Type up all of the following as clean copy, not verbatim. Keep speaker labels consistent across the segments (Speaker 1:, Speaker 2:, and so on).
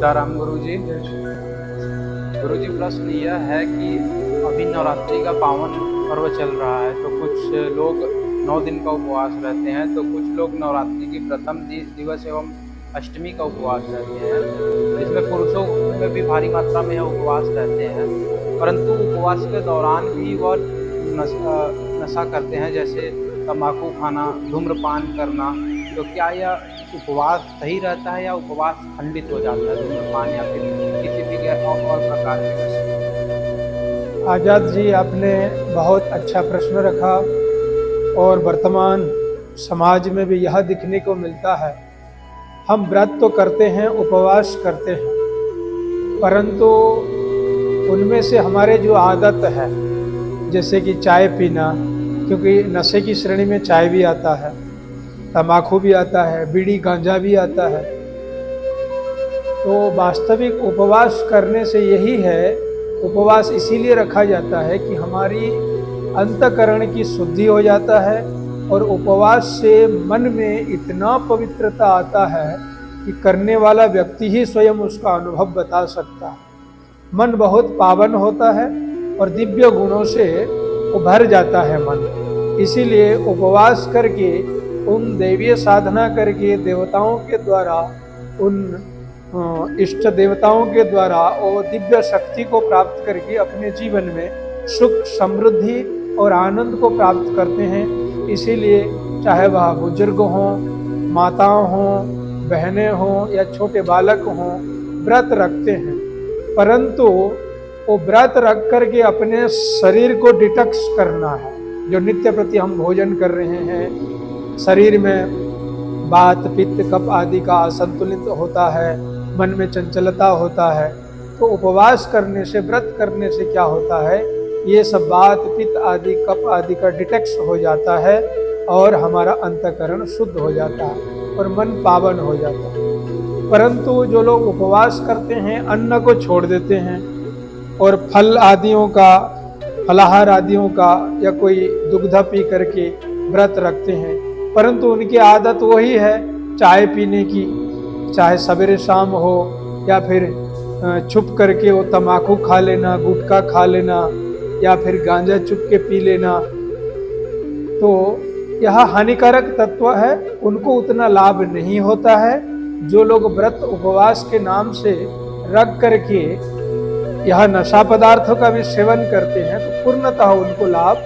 Speaker 1: सीताराम गुरुजी। गुरुजी, प्रश्न यह है कि अभी नवरात्रि का पावन पर्व चल रहा है, तो कुछ लोग 9 दिन का उपवास रहते हैं, तो कुछ लोग नवरात्रि की प्रथम दिवस एवं अष्टमी का उपवास रहते हैं, जिसमें पुरुषों में भी भारी मात्रा में उपवास रहते हैं, परंतु उपवास के दौरान भी वह नशा करते हैं, जैसे तम्बाकू खाना, धूम्रपान करना। तो क्या यह उपवास सही रहता है या उपवास खंडित हो जाता है धूम्रपान या फिर किसी भी और प्रकार के नशे?
Speaker 2: आज़ाद जी, आपने बहुत अच्छा प्रश्न रखा और वर्तमान समाज में भी यह दिखने को मिलता है। हम व्रत तो करते हैं, उपवास करते हैं, परंतु उनमें से हमारे जो आदत है, जैसे कि चाय पीना, क्योंकि नशे की श्रेणी में चाय भी आता है, तम्बाकू भी आता है, बीड़ी गांजा भी आता है। तो वास्तविक उपवास करने से यही है, उपवास इसीलिए रखा जाता है कि हमारी अंतःकरण की शुद्धि हो जाता है और उपवास से मन में इतना पवित्रता आता है कि करने वाला व्यक्ति ही स्वयं उसका अनुभव बता सकता है। मन बहुत पावन होता है और दिव्य गुणों से उभर जाता है मन। इसीलिए उपवास करके, उन दैवीय साधना करके, देवताओं के द्वारा, उन इष्ट देवताओं के द्वारा और दिव्य शक्ति को प्राप्त करके अपने जीवन में सुख, समृद्धि और आनंद को प्राप्त करते हैं। इसीलिए चाहे वह बुजुर्ग हों, माताओं हों, बहनें हों या छोटे बालक हों, व्रत रखते हैं, परंतु वो व्रत रख करके अपने शरीर को डिटॉक्स करना है। जो नित्य प्रति हम भोजन कर रहे हैं, शरीर में वात, पित्त, कफ आदि का असंतुलित होता है, मन में चंचलता होता है, तो उपवास करने से, व्रत करने से क्या होता है, ये सब वात, पित्त आदि, कफ आदि का डिटॉक्स हो जाता है और हमारा अंतःकरण शुद्ध हो जाता है और मन पावन हो जाता है। परंतु जो लोग उपवास करते हैं, अन्न को छोड़ देते हैं और फल आदियों का, फलाहार आदियों का या कोई दुग्ध पी करके व्रत रखते हैं, परंतु उनकी आदत वही है चाय पीने की, चाहे सवेरे शाम हो, या फिर छुप करके वो तम्बाकू खा लेना, गुटखा खा लेना, या फिर गांजा चुप के पी लेना। तो यह हानिकारक तत्व है, उनको उतना लाभ नहीं होता है। जो लोग व्रत उपवास के नाम से रख करके यह नशा पदार्थों का भी सेवन करते हैं, तो पूर्णतः उनको लाभ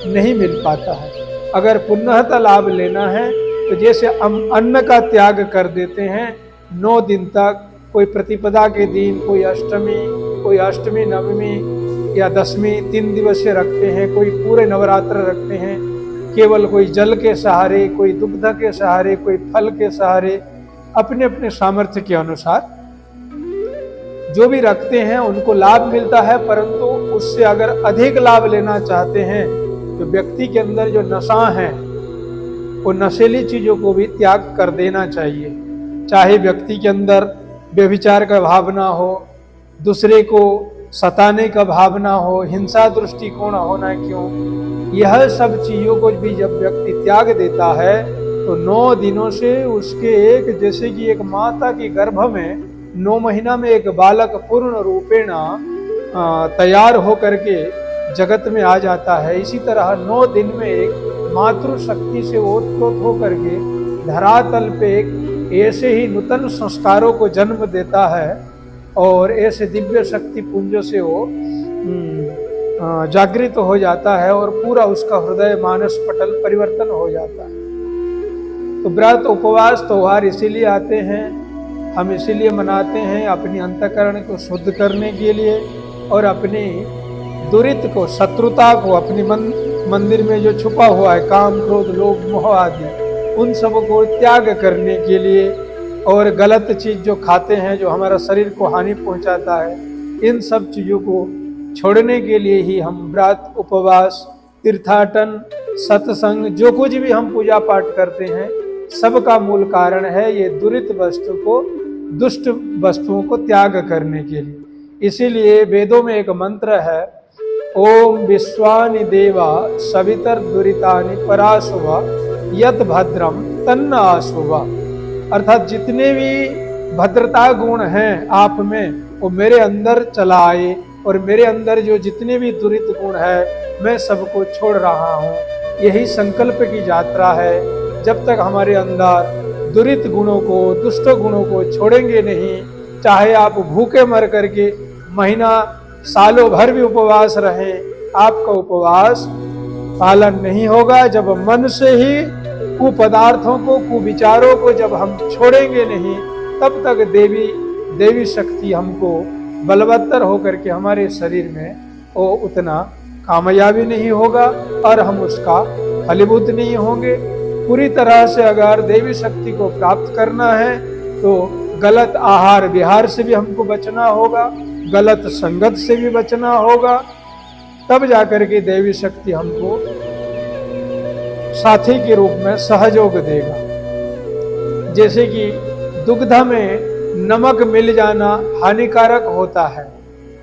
Speaker 2: नहीं मिल पाता है। अगर पूर्णतः लाभ लेना है तो जैसे हम अन्न का त्याग कर देते हैं 9 दिन तक, कोई प्रतिपदा के दिन, कोई अष्टमी, नवमी या दशमी 3 दिवसीय रखते हैं, कोई पूरे नवरात्र रखते हैं, केवल कोई जल के सहारे, कोई दुग्ध के सहारे, कोई फल के सहारे, अपने अपने सामर्थ्य के अनुसार जो भी रखते हैं उनको लाभ मिलता है। परंतु उससे अगर अधिक लाभ लेना चाहते हैं तो व्यक्ति के अंदर जो नशा है, वो नशीली चीजों को भी त्याग कर देना चाहिए। चाहे व्यक्ति के अंदर व्यभिचार का भावना हो, दूसरे को सताने का भावना हो, हिंसा दृष्टिकोण होना क्यों, यह सब चीजों को भी जब व्यक्ति त्याग देता है तो 9 दिनों से उसके एक, जैसे कि एक माता के गर्भ में 9 महीना में एक बालक पूर्ण रूपेण तैयार हो करके जगत में आ जाता है, इसी तरह 9 दिन में एक मातृ शक्ति से ओतप्रोत होकर के धरातल पे एक ऐसे ही नूतन संस्कारों को जन्म देता है और ऐसे दिव्य शक्ति पुंज से वो जागृत हो जाता है और पूरा उसका हृदय मानस पटल परिवर्तन हो जाता है। तो व्रत, उपवास, त्योहार इसीलिए आते हैं, हम इसीलिए मनाते हैं, अपनी अंतःकरण को शुद्ध करने के लिए और अपनी दुरित को, शत्रुता को, अपनी मंदिर में जो छुपा हुआ है काम, क्रोध, लोभ, मोह आदि, उन सब को त्याग करने के लिए, और गलत चीज जो खाते हैं, जो हमारा शरीर को हानि पहुंचाता है, इन सब चीजों को छोड़ने के लिए ही हम व्रत, उपवास, तीर्थाटन, सत्संग, जो कुछ भी हम पूजा पाठ करते हैं, सबका मूल कारण है ये दुरित वस्तु को, दुष्ट वस्तुओं को त्याग करने के लिए। इसीलिए वेदों में एक मंत्र है, ओम विश्वानि देवा सवितर दुरितानि पराशुवा यत भद्रम तन्न आशुवा। अर्थात जितने भी भद्रता गुण है आप में वो मेरे अंदर चला आए, और मेरे अंदर जो जितने भी दुरित गुण है मैं सबको छोड़ रहा हूँ। यही संकल्प की यात्रा है। जब तक हमारे अंदर दुरित गुणों को, दुष्ट गुणों को छोड़ेंगे नहीं, चाहे आप भूखे मर करके महीना सालों भर भी उपवास रहे, आपका उपवास पालन नहीं होगा। जब मन से ही कुपदार्थों को, कुविचारों को जब हम छोड़ेंगे नहीं, तब तक देवी शक्ति हमको बलवत्तर होकर के हमारे शरीर में वो उतना कामयाबी नहीं होगा और हम उसका फलीभूत नहीं होंगे। पूरी तरह से अगर देवी शक्ति को प्राप्त करना है तो गलत आहार विहार से भी हमको बचना होगा, गलत संगत से भी बचना होगा, तब जाकर के देवी शक्ति हमको साथी के रूप में सहयोग देगा। जैसे कि दुग्ध में नमक मिल जाना हानिकारक होता है।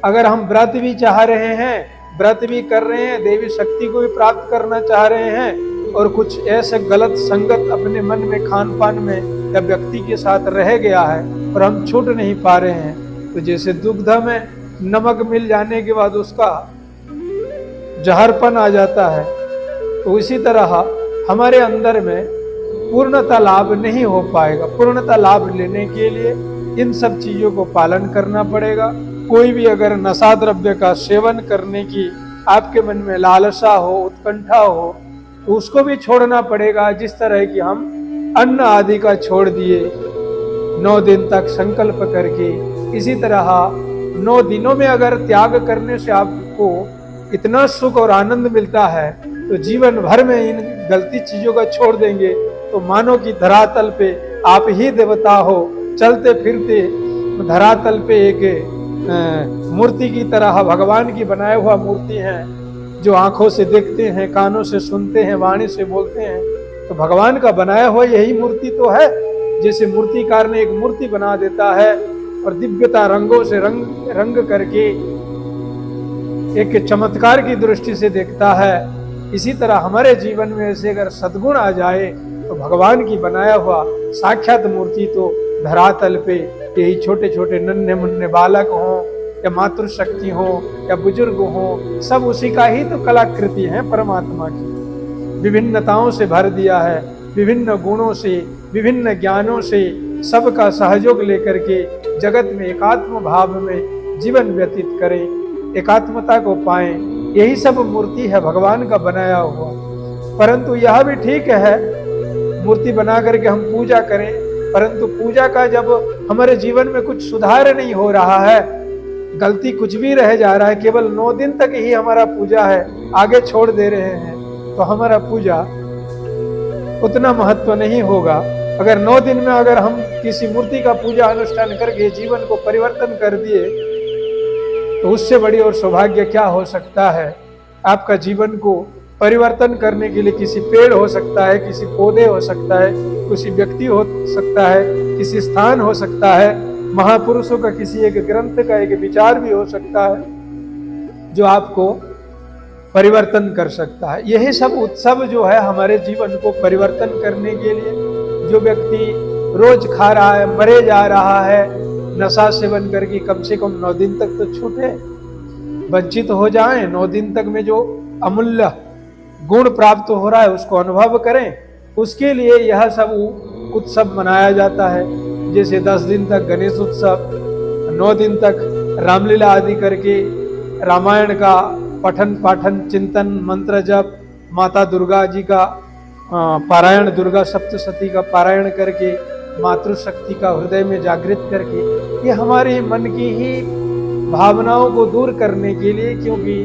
Speaker 2: अगर हम व्रत भी चाह रहे हैं, व्रत भी कर रहे हैं, देवी शक्ति को भी प्राप्त करना चाह रहे हैं, और कुछ ऐसे गलत संगत अपने मन में, खान पान में या व्यक्ति के साथ रह गया है और हम छूट नहीं पा रहे हैं, तो जैसे दुग्ध में नमक मिल जाने के बाद उसका जहरपन आ जाता है, तो इसी तरह हमारे अंदर में पूर्णता लाभ नहीं हो पाएगा। पूर्णता लाभ लेने के लिए इन सब चीजों को पालन करना पड़ेगा। कोई भी अगर नशा द्रव्य का सेवन करने की आपके मन में लालसा हो, उत्कंठा हो, तो उसको भी छोड़ना पड़ेगा। जिस तरह की हम अन्न आदि का छोड़ दिए 9 दिन तक संकल्प करके, इसी तरह 9 दिनों में अगर त्याग करने से आपको इतना सुख और आनंद मिलता है, तो जीवन भर में इन गलती चीजों का छोड़ देंगे तो मानो कि धरातल पे आप ही देवता हो, चलते फिरते धरातल पे एक मूर्ति की तरह भगवान की बनाए हुआ मूर्ति है, जो आंखों से देखते हैं, कानों से सुनते हैं, वाणी से बोलते हैं। तो भगवान का बनाया हुआ यही मूर्ति तो है। जैसे मूर्तिकार ने एक मूर्ति बना देता है और दिव्यता रंगों से रंग करके एक चमत्कार की दृष्टि से देखता है, इसी तरह हमारे जीवन में ऐसे अगर सद्गुण आ जाए तो भगवान की बनाया हुआ साक्षात मूर्ति तो धरातल पे यही छोटे छोटे नन्हे मुन्ने बालक हों या मातृशक्ति हो या बुजुर्ग हो, सब उसी का ही तो कलाकृति है। परमात्मा की विभिन्नताओं से भर दिया है, विभिन्न गुणों से, विभिन्न ज्ञानों से, सबका सहयोग लेकर के जगत में एकात्म भाव में जीवन व्यतीत करें, एकात्मता को पाएं। यही सब मूर्ति है भगवान का बनाया हुआ। परंतु यह भी ठीक है मूर्ति बना करके हम पूजा करें, परंतु पूजा का जब हमारे जीवन में कुछ सुधार नहीं हो रहा है, गलती कुछ भी रह जा रहा है, केवल 9 दिन तक ही हमारा पूजा है, आगे छोड़ दे रहे हैं, तो हमारा पूजा उतना महत्व नहीं होगा। अगर 9 दिन में अगर हम किसी मूर्ति का पूजा अनुष्ठान करके जीवन को परिवर्तन कर दिए, तो उससे बड़ी और सौभाग्य क्या हो सकता है। आपका जीवन को परिवर्तन करने के लिए किसी पेड़ हो सकता है, किसी पौधे हो सकता है, किसी व्यक्ति हो सकता है, किसी स्थान हो सकता है, महापुरुषों का किसी एक ग्रंथ का एक विचार भी हो सकता है जो आपको परिवर्तन कर सकता है। यही सब उत्सव जो है हमारे जीवन को परिवर्तन करने के लिए। जो व्यक्ति रोज खा रहा है, मरे जा रहा है, नशा सेवन करके कम से कम 9 दिन तक तो छूटे, वंचित हो जाएं। 9 दिन तक में जो अमूल्य गुण प्राप्त हो रहा है उसको अनुभव करें, उसके लिए यह सब उत्सव मनाया जाता है। जैसे 10 दिन तक गणेश उत्सव, 9 दिन तक रामलीला आदि करके रामायण का पठन पाठन चिंतन मंत्र जप, माता दुर्गा जी का पारायण, दुर्गा सप्तशती का पारायण करके मातृशक्ति का हृदय में जागृत करके, ये हमारी मन की ही भावनाओं को दूर करने के लिए। क्योंकि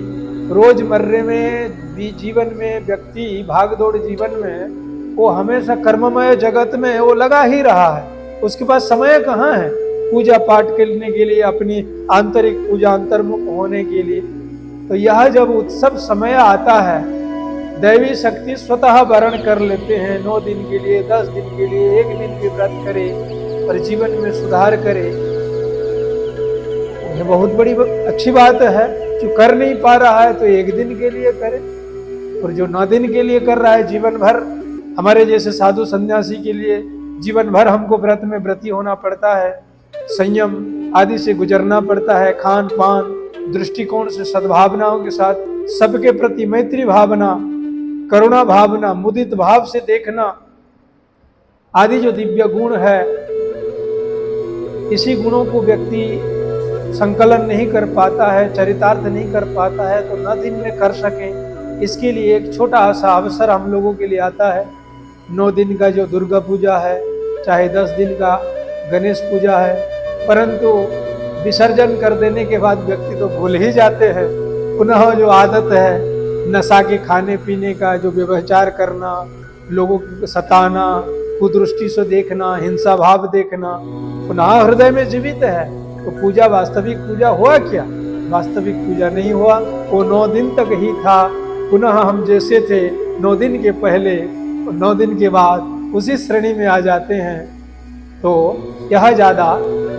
Speaker 2: रोजमर्रे में जीवन में व्यक्ति भागदौड़ जीवन में वो हमेशा कर्ममय जगत में वो लगा ही रहा है, उसके पास समय कहाँ है पूजा पाठ करने के लिए, अपनी आंतरिक पूजा अंतर्मुख होने के लिए। तो यह जब उत्सव समय आता है, दैवी शक्ति स्वतः वर्ण कर लेते हैं। 9 दिन के लिए, 10 दिन के लिए, 1 दिन भी व्रत करे और जीवन में सुधार करे। ये बहुत बड़ी अच्छी बात है। जो कर नहीं पा रहा है तो 1 दिन के लिए करे, और जो 9 दिन के लिए कर रहा है जीवन भर, हमारे जैसे साधु सन्यासी के लिए जीवन भर हमको व्रत में व्रती होना पड़ता है। संयम आदि से गुजरना पड़ता है। खान पान दृष्टिकोण से सद्भावनाओं के साथ सबके प्रति मैत्री भावना, करुणा भावना, मुदित भाव से देखना आदि जो दिव्य गुण है, इसी गुणों को व्यक्ति संकलन नहीं कर पाता है, चरितार्थ नहीं कर पाता है, तो न दिन में कर सके। इसके लिए एक छोटा सा अवसर हम लोगों के लिए आता है। 9 दिन का जो दुर्गा पूजा है, चाहे 10 दिन का गणेश पूजा है, परंतु विसर्जन कर देने के बाद व्यक्ति तो भूल ही जाते हैं। पुनः जो आदत है नशा के खाने पीने का, जो व्यभिचार करना, लोगों को सताना, कुदृष्टि से देखना, हिंसा भाव देखना, पुनः हृदय में जीवित है। तो पूजा वास्तविक पूजा हुआ क्या? वास्तविक पूजा नहीं हुआ। वो 9 दिन तक ही था, पुनः हम जैसे थे 9 दिन के पहले, 9 दिन के बाद उसी श्रेणी में आ जाते हैं। तो यह ज्यादा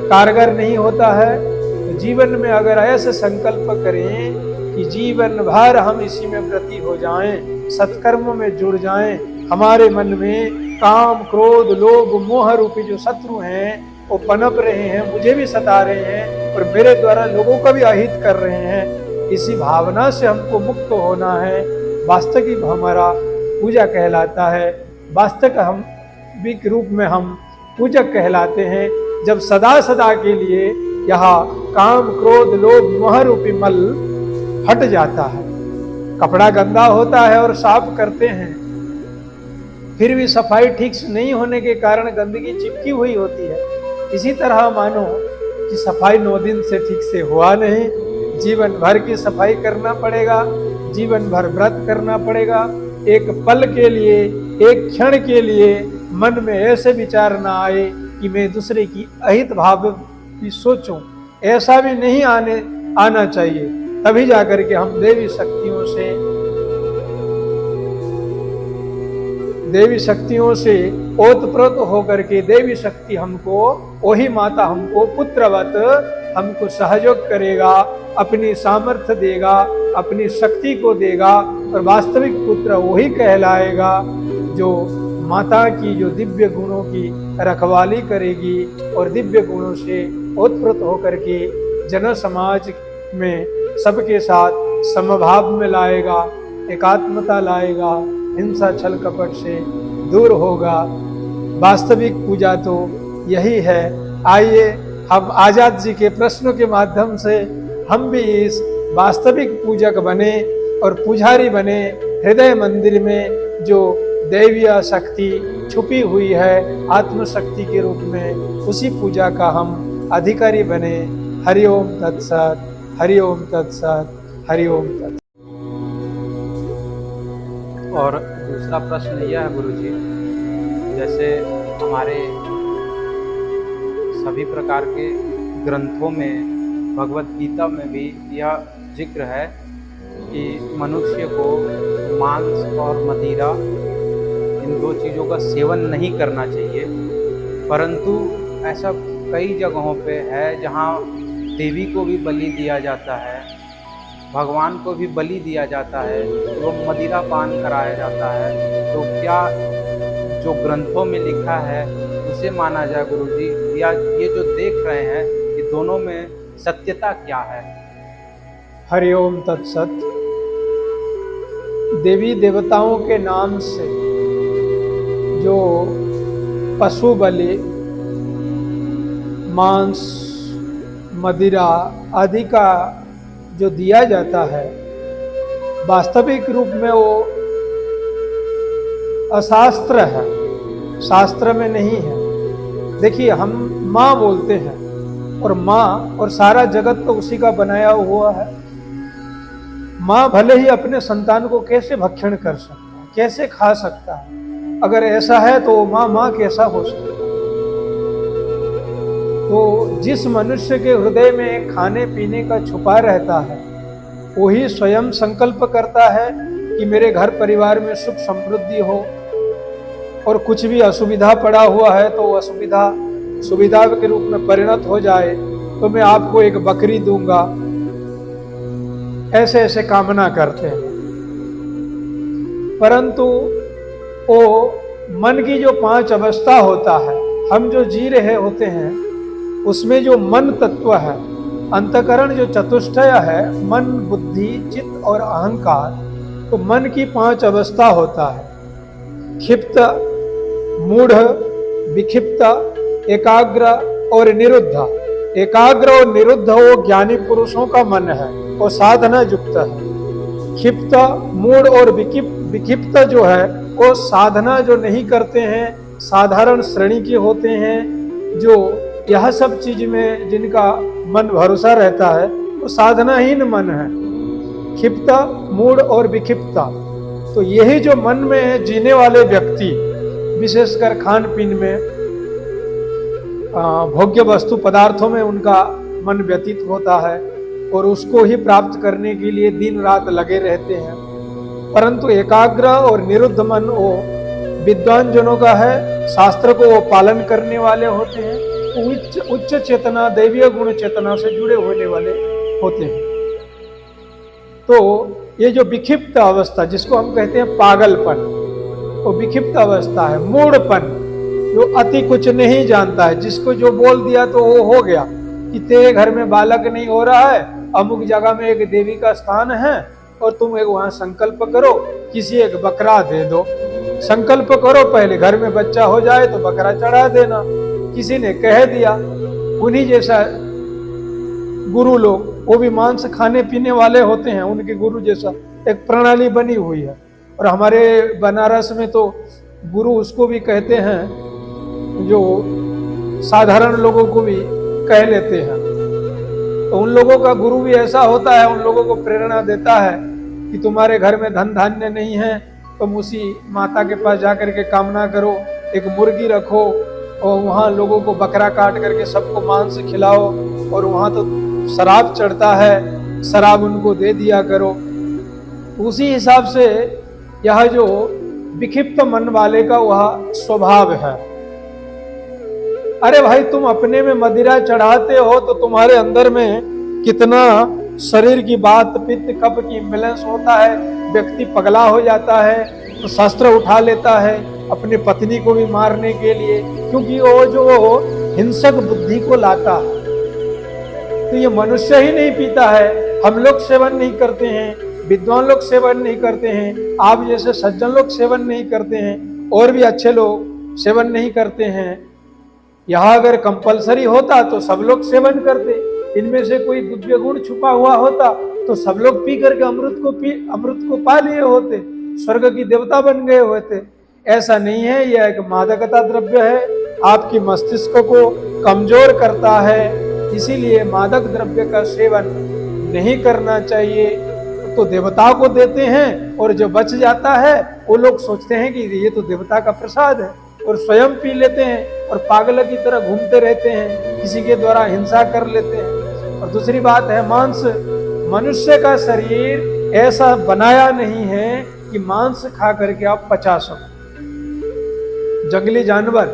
Speaker 2: कारगर नहीं होता है। तो जीवन में अगर ऐसे संकल्प करें कि जीवन भर हम इसी में व्रती हो जाएं, सत्कर्म में जुड़ जाएं, हमारे मन में काम, क्रोध, लोभ, मोह रूपी जो शत्रु हैं वो पनप रहे हैं, मुझे भी सता रहे हैं और मेरे द्वारा लोगों का भी अहित कर रहे हैं, इसी भावना से हमको मुक्त होना है। वास्तविक हमारा पूजा कहलाता है। वास्तविक रूप में हम पूजक कहलाते हैं जब सदा सदा के लिए यह काम, क्रोध, लोभ, मोह रूपी मल हट जाता है। कपड़ा गंदा होता है और साफ करते हैं, फिर भी सफाई ठीक से नहीं होने के कारण गंदगी चिपकी हुई होती है। इसी तरह मानो कि सफाई 9 दिन से ठीक से हुआ नहीं, जीवन भर की सफाई करना पड़ेगा, जीवन भर व्रत करना पड़ेगा। एक पल के लिए, एक क्षण के लिए मन में ऐसे विचार ना आए कि मैं दूसरे की अहित भाव की सोचूं, ऐसा भी नहीं आना चाहिए। तभी जाकर के हम देवी शक्तियों से ओतप्रोत होकर के, देवी शक्ति हमको, वही माता हमको पुत्रवत हमको सहयोग करेगा, अपनी सामर्थ्य देगा, अपनी शक्ति को देगा और वास्तविक पुत्र वही कहलाएगा जो माता की जो दिव्य गुणों की रखवाली करेगी और दिव्य गुणों से ओतप्रोत होकर के जन समाज में सबके साथ समभाव में लाएगा, एकात्मता लाएगा, हिंसा छल कपट से दूर होगा। वास्तविक पूजा तो यही है। आइए हम आजाद जी के प्रश्नों के माध्यम से हम भी इस वास्तविक पूजक बने और पुजारी बने। हृदय मंदिर में जो दैवीय शक्ति छुपी हुई है आत्मशक्ति के रूप में, उसी पूजा का हम अधिकारी बने। हरिओम तत्सत, हरिओम तत्सत, हरिओम तत्सत।
Speaker 1: और दूसरा प्रश्न यह है गुरुजी, जैसे हमारे सभी प्रकार के ग्रंथों में, भगवत गीता में भी यह जिक्र है कि मनुष्य को मांस और मदिरा, इन 2 चीज़ों का सेवन नहीं करना चाहिए। परंतु ऐसा कई जगहों पे है जहाँ देवी को भी बलि दिया जाता है, भगवान को भी बलि दिया जाता है, तो मदिरा पान कराया जाता है। तो क्या जो ग्रंथों में लिखा है उसे माना जाए गुरुजी, या ये जो देख रहे हैं ये दोनों में सत्यता क्या है?
Speaker 2: हरिओम तत्सत। देवी देवताओं के नाम से जो पशु बलि, मांस, मदिरा आदि का जो दिया जाता है, वास्तविक रूप में वो अशास्त्र है, शास्त्र में नहीं है। देखिए, हम माँ बोलते हैं और माँ और सारा जगत तो उसी का बनाया हुआ है। माँ भले ही अपने संतान को कैसे भक्षण कर सकता है, कैसे खा सकता है? अगर ऐसा है तो माँ कैसा हो सकता है? तो जिस मनुष्य के हृदय में खाने पीने का छुपा रहता है, वही स्वयं संकल्प करता है कि मेरे घर परिवार में सुख समृद्धि हो, और कुछ भी असुविधा पड़ा हुआ है तो असुविधा सुविधा के रूप में परिणत हो जाए तो मैं आपको एक बकरी दूंगा। ऐसे ऐसे कामना करते हैं। परंतु वो मन की जो 5 अवस्था होता है, हम जो जी रहे होते हैं, उसमें जो मन तत्व है, अंतकरण जो चतुष्टय है, मन, बुद्धि, चित्त और अहंकार, तो मन की 5 अवस्था होता है। क्षिप्त, मूढ़, विक्षिप्त, एकाग्र और निरुद्ध। एकाग्र और निरुद्ध वो ज्ञानी पुरुषों का मन है, वो साधना युक्त है। क्षिप्त, मूढ़ और विक्षिप्त जो है वो साधना जो नहीं करते हैं, साधारण श्रेणी के होते हैं, जो यह सब चीज में जिनका मन भरोसा रहता है, वो साधनाहीन मन है। क्षिप्त, मूढ़ और विक्षिप्त, तो यही जो मन में जीने वाले व्यक्ति, विशेषकर खान पीन में, भोग्य वस्तु पदार्थों में उनका मन व्यतीत होता है और उसको ही प्राप्त करने के लिए दिन रात लगे रहते हैं। परंतु एकाग्र और निरुद्ध मन वो विद्वान जनों का है, शास्त्र को वो पालन करने वाले होते हैं, उच्च चेतना, दैवीय गुण चेतना से जुड़े होने वाले होते हैं। तो ये जो विक्षिप्त अवस्था, जिसको हम कहते हैं पागलपन, वो विक्षिप्त अवस्था है। मूढ़पन, जो अति कुछ नहीं जानता है, जिसको जो बोल दिया तो वो हो गया, कि तेरे घर में बालक नहीं हो रहा है, अमुक जगह में एक देवी का स्थान है और तुम एक वहां संकल्प करो, किसी एक बकरा दे दो, संकल्प करो, पहले घर में बच्चा हो जाए तो बकरा चढ़ा देना। किसी ने कह दिया, उन्हीं जैसा गुरु लोग, वो भी मांस खाने पीने वाले होते हैं, उनके गुरु जैसा एक प्रणाली बनी हुई है। और हमारे बनारस में तो गुरु उसको भी कहते हैं जो साधारण लोगों को भी कह लेते हैं। तो उन लोगों का गुरु भी ऐसा होता है, उन लोगों को प्रेरणा देता है कि तुम्हारे घर में धन धान्य नहीं है, तुम उसी माता के पास जाकर के कामना करो, एक मुर्गी रखो और वहाँ लोगों को बकरा काट करके सबको मांस खिलाओ, और वहाँ तो शराब चढ़ता है, शराब उनको दे दिया करो। उसी हिसाब से यह जो विक्षिप्त मन वाले का वह स्वभाव है। अरे भाई, तुम अपने में मदिरा चढ़ाते हो तो तुम्हारे अंदर में कितना शरीर की बात, पित्त, कफ की इम्बैलेंस होता है, व्यक्ति पगला हो जाता है, तो शस्त्र उठा लेता है अपनी पत्नी को भी मारने के लिए, क्योंकि वो जो हिंसक बुद्धि को लाता है। तो ये मनुष्य ही नहीं पीता है, हम लोग सेवन नहीं करते हैं, विद्वान लोग सेवन नहीं करते हैं, आप जैसे सज्जन लोग सेवन नहीं करते हैं, और भी अच्छे लोग सेवन नहीं करते हैं। यहाँ अगर कंपलसरी होता तो सब लोग सेवन करते, इनमें से कोई दिव्य गुण छुपा हुआ होता तो सब लोग पी करके अमृत को पा लिए होते, स्वर्ग की देवता बन गए होते। ऐसा नहीं है, यह एक मादकता द्रव्य है, आपकी मस्तिष्क को कमजोर करता है, इसीलिए मादक द्रव्य का सेवन नहीं करना चाहिए। तो देवता को देते हैं और जो बच जाता है वो लोग सोचते हैं कि ये तो देवता का प्रसाद है, और स्वयं पी लेते हैं और पागल की तरह घूमते रहते हैं, किसी के द्वारा हिंसा कर लेते हैं। और दूसरी बात है मांस, मनुष्य का शरीर ऐसा बनाया नहीं है कि मांस खा करके आप पचा सको। जंगली जानवर,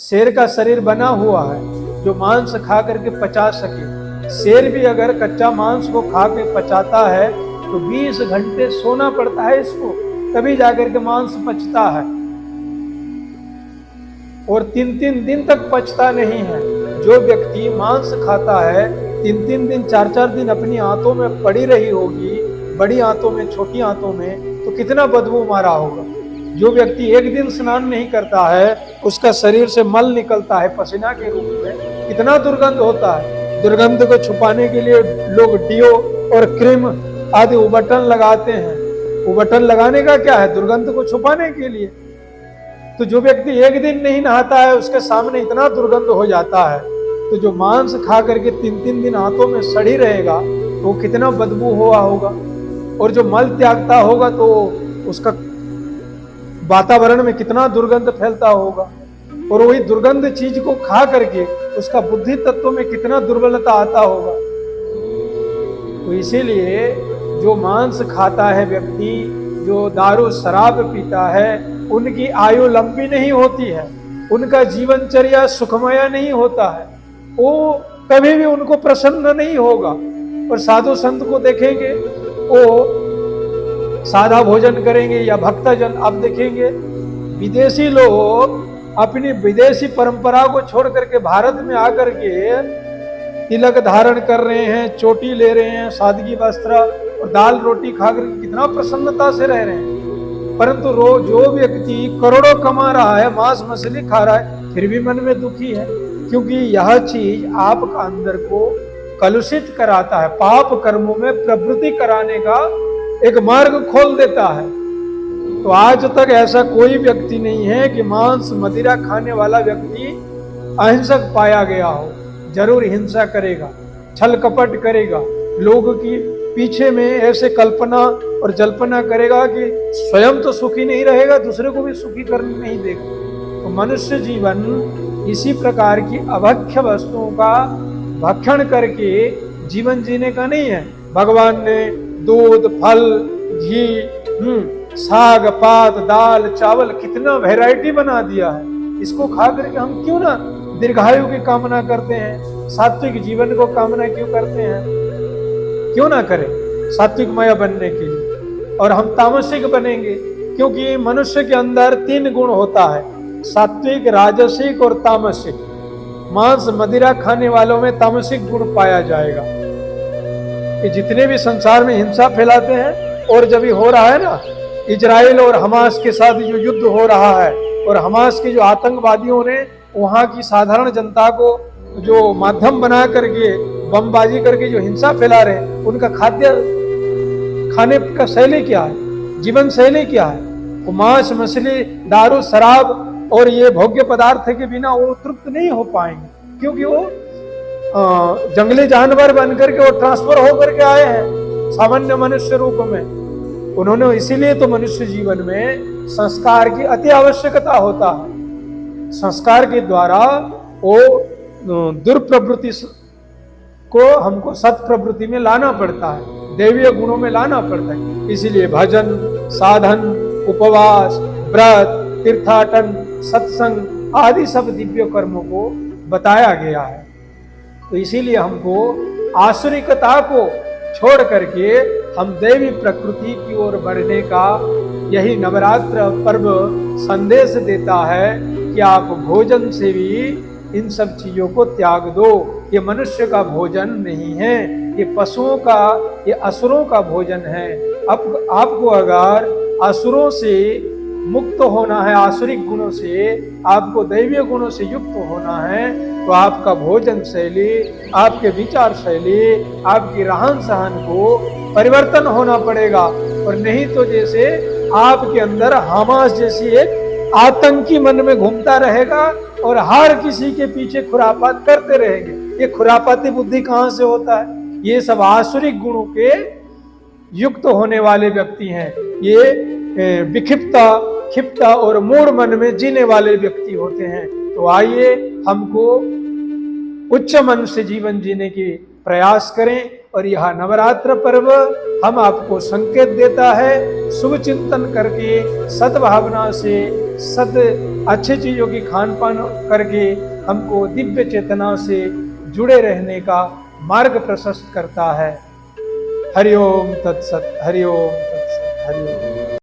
Speaker 2: शेर का शरीर बना हुआ है जो मांस खा करके पचा सके। शेर भी अगर कच्चा मांस को खा के पचाता है तो 20 घंटे सोना पड़ता है इसको, तभी जाकर के मांस पचता है, और 3-3 दिन तक पचता नहीं है। जो व्यक्ति मांस खाता है 3-3 दिन, 4-4 दिन अपनी आंतों में पड़ी रही होगी, बड़ी आंतों में, छोटी आंतों में, तो कितना बदबू मारा होगा। जो व्यक्ति एक दिन स्नान नहीं करता है, उसका शरीर से मल निकलता है पसीना के रूप में, कितना दुर्गंध होता है। दुर्गंध को छुपाने के लिए लोग डियो और क्रीम आदि उबटन लगाते हैं। उबटन लगाने का क्या है? दुर्गंध को छुपाने के लिए। तो जो व्यक्ति एक दिन नहीं नहाता है उसके सामने इतना दुर्गंध हो जाता है, तो जो मांस खा करके 3-3 दिन हाथों में सड़ी रहेगा तो कितना बदबू हुआ होगा, और जो मल त्यागता होगा तो उसका वातावरण में कितना दुर्गंध फैलता होगा, और वही दुर्गंध चीज को खा करके उसका बुद्धि तत्व में कितना दुर्बलता आता होगा। तो इसीलिए जो मांस खाता है व्यक्ति, जो दारू शराब पीता है, उनकी आयु लंबी नहीं होती है, उनका जीवनचर्या सुखमय नहीं होता है, वो कभी भी उनको प्रसन्न नहीं होगा। और साधु संत को देखेंगे वो सादा भोजन करेंगे या भक्तजन, अब देखेंगे विदेशी लोग अपनी विदेशी परंपरा को छोड़ करके भारत में आकर के तिलक धारण कर रहे हैं, चोटी ले रहे हैं, सादगी वस्त्र और दाल रोटी खाकर कितना प्रसन्नता से रह रहे हैं। परंतु जो व्यक्ति करोड़ों कमा रहा है, मांस मछली खा रहा है, फिर भी मन में दुखी है, क्योंकि यह चीज आपका अंदर को कलुषित कराता है, पाप कर्मों में प्रवृत्ति कराने का एक मार्ग खोल देता है। तो आज तक ऐसा कोई व्यक्ति नहीं है कि मांस मदिरा खाने वाला व्यक्ति अहिंसक पाया गया हो। जरूर हिंसा करेगा, छल कपट करेगा, लोगों की पीछे में ऐसे कल्पना और जल्पना करेगा कि स्वयं तो सुखी नहीं रहेगा, दूसरे को भी सुखी करने नहीं देगा। तो मनुष्य जीवन इसी प्रकार की अभक्ष्य वस्तुओं का भक्षण करके जीवन जीने का नहीं है। भगवान ने दूध, फल, घी, साग पात, दाल, चावल कितना वैरायटी बना दिया है। इसको खा करके हम क्यों ना दीर्घायु की कामना करते हैं, सात्विक जीवन को कामना क्यों करते हैं? क्यों ना करें सात्विकमय बनने के लिए, और हम तामसिक बनेंगे, क्योंकि मनुष्य के अंदर 3 गुण होता है, सात्विक, राजसिक और तामसिक। मांस मदिरा खाने वालों में तामसिक गुण पाया जाएगा। कि जितने भी संसार में हिंसा फैलाते हैं, और जब हो रहा है ना इजराइल और हमास के साथ जो युद्ध हो रहा है, और हमास के जो आतंकवादियों ने वहां की साधारण जनता को जो माध्यम बना करके बमबाजी करके जो हिंसा फैला रहे हैं, उनका खाने का शैली क्या है, जीवन शैली क्या है? वो मांस मछली, दारू, शराब और ये भोग्य पदार्थ के बिना वो तृप्त नहीं हो पाएंगे, क्योंकि वो जंगली जानवर बन करके वो ट्रांसफर होकर के आए हैं सामान्य मनुष्य रूप में। उन्होंने इसीलिए तो मनुष्य जीवन में संस्कार की अति आवश्यकता होता है। संस्कार के द्वारा वो दुर्प्रवृत्ति को हमको सत प्रवृत्ति में लाना पड़ता है, दैवीय गुणों में लाना पड़ता है। इसीलिए भजन, साधन, उपवास, व्रत, तीर्थाटन, सत्संग आदि सब दिव्य कर्मों को बताया गया है। तो इसीलिए हमको आसुरिकता को छोड़ करके हम दैवी प्रकृति की ओर बढ़ने का यही नवरात्र पर्व संदेश देता है कि आप भोजन से भी इन सब चीजों को त्याग दो। ये मनुष्य का भोजन नहीं है, ये पशुओं का, ये असुरों का भोजन है। अब आपको अगर असुरों से मुक्त होना है, आसुरिक गुणों से आपको दैवीय गुणों से युक्त होना है, तो आपका भोजन शैली, आपके विचार शैली, आपकी रहन सहन को परिवर्तन होना पड़ेगा। और नहीं तो जैसे आपके अंदर हमास जैसी एक आतंकी मन में घूमता रहेगा और हर किसी के पीछे खुरापात करते रहेंगे। ये खुरापाती बुद्धि कहाँ से होता है? ये सब आसुरिक गुणों के युक्त होने वाले व्यक्ति हैं। ये विक्षिप्ता, क्षिप्ता और मूढ़ मन में जीने वाले व्यक्ति होते हैं। तो आइए हमको उच्च मन से जीवन जीने की प्रयास करें। और यह नवरात्र पर्व हम आपको संकेत देता है, शुभ चिंतन करके, सद्भावना से, अच्छी चीजों की खान पान करके हमको दिव्य चेतना से जुड़े रहने का मार्ग प्रशस्त करता है। हरिओम तत्सत, हरिओम तत्सत, हरिओम।